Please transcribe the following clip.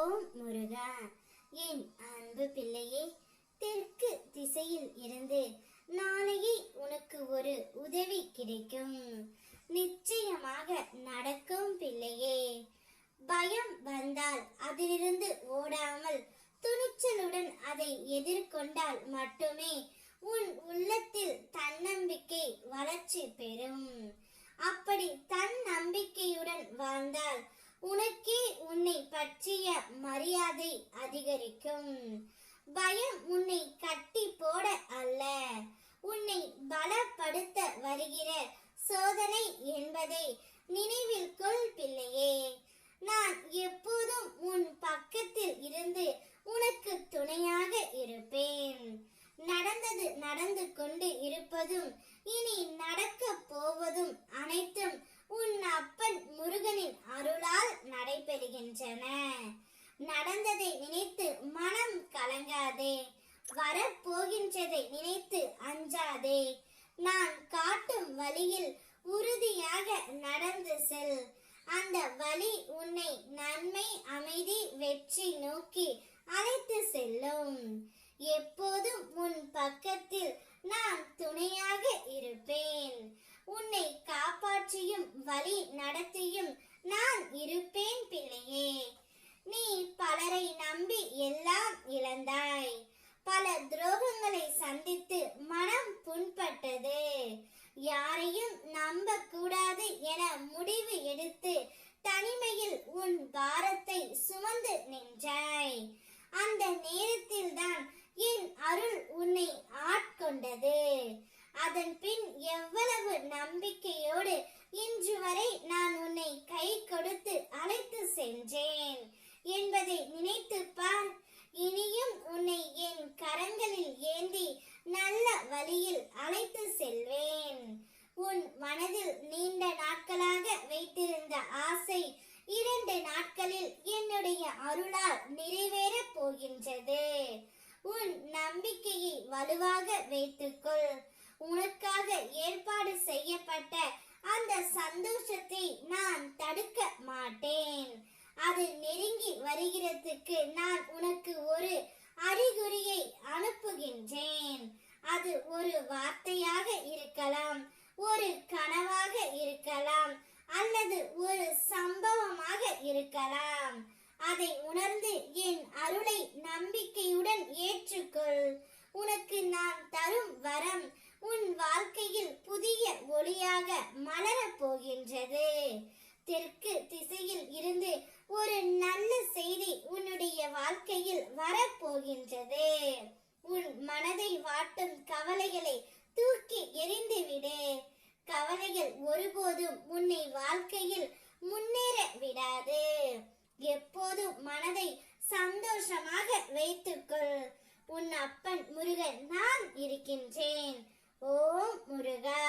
ஓம் முருகா. என் அன்பு பிள்ளையே, தெற்கு திசையில் இருந்து நாளையே உனக்கு ஒரு உதவி கிடைக்கும். நிச்சயமாக நடக்கும் பிள்ளையே. பயம் வந்தால் அதிலிருந்து ஓடாமல் துணிச்சலுடன் அதை எதிர்கொண்டால் மட்டுமே உன் உள்ளத்தில் தன்னம்பிக்கை வளர்ச்சி பெறும். அப்படி தன்னம்பிக்கையுடன் வாழ்ந்தால் உனக்கே உன்னை பற்றிய மரியாதை அதிகரிக்கும். பயம் உன்னை கட்டி போட அல்ல, உன்னை பலப்படுத்த வருகிற சோதனை என்பதை நினைவில் கொள் பிள்ளையே. நான் எப்போதும் உன் பக்கத்தில் இருந்து உனக்கு துணையாக இருப்பேன். நடந்தது நடந்து கொண்டு இருப்பதும் இனி நடக்க போவதும் அனைத்தும் உன் அப்பன் முருகனின் அருளால் நடைபெறுகின்றன. நடந்ததை நினைத்து மனம் கலங்காதே, வரப்போகின்றதை நினைத்து அஞ்சாதே. நான் காட்டும் வழியில் உறுதியாக நடந்து செல். அந்த வழி உன்னை நன்மை, அமைதி, வெற்றி நோக்கி அழைத்து செல்லும். எப்போதும் உன் பக்கத்தில் நான் துணையாக இருப்பேன். உன்னை காப்பாற்றியும் வழி நடத்தியும் நான் இருப்பேன் பிள்ளையே. நீ பலரை நம்பி எல்லாம் இழந்தாய். பல துரோகங்களை சந்தித்து மனம் புண்பட்டது. யாரையும் நம்ப கூடாது என முடிவு எடுத்து தனிமையில் உன் பாரத்தை சுமந்து நின்றாய். அந்த நேரத்தில் தான் என் அருள் உன்னை ஆட்கொண்டது. அதன் பின் எவ்வளவு நம்பிக்கையோடு இன்று வரை நான் உன்னை கை கொடுத்து அழைத்து சென்றேன் என்பதை நினைத்து பார். இனியும் உன்னை என் கரங்களில் ஏந்தி நல்ல வழியில் அழைத்து செல்வேன். உன் மனதில் நீண்ட நாட்களாக வைத்திருந்த ஆசை 2 நாட்களில் என்னுடைய அருளால் நிறைவேற போகின்றது. உன் நம்பிக்கையை வலுவாக வைத்துக்கொள். உனக்காக ஏற்பாடு செய்யப்பட்ட அந்த சந்தோஷத்தை நான் தடுக்க மாட்டேன். அது நெருங்கி வருகிறதுக்கு நான் உனக்கு ஒரு அறிகுறியை அனுப்புகின்றேன். அது ஒரு வார்த்தையாக இருக்கலாம், ஒரு கனவாக இருக்கலாம், அல்லது ஒரு சம்பவமாக இருக்கலாம். அதை உணர்ந்து என் அருளை நம்பிக்கையுடன் ஏற்றுக்கொள். உனக்கு நான் தரும் வரம் உன் வாழ்க்கையில் புதிய ஒளியாக மலரப் போகின்றது. தெற்கு திசையில் இருந்து ஒரு நல்ல செய்தி உன்னுடைய வாழ்க்கையில் வரப்போகின்றது. உன் மனதை வாட்டும் கவலைகளை தூக்கி எறிந்துவிடு. கவலைகள் ஒருபோதும் உன்னை வாழ்க்கையில் முன்னேற விடாது. எப்போதும் மனதை சந்தோஷமாக வைத்துக்கொள். உன் அப்பன் முருகன் நான் இருக்கின்றேன். ஓம் முருகா.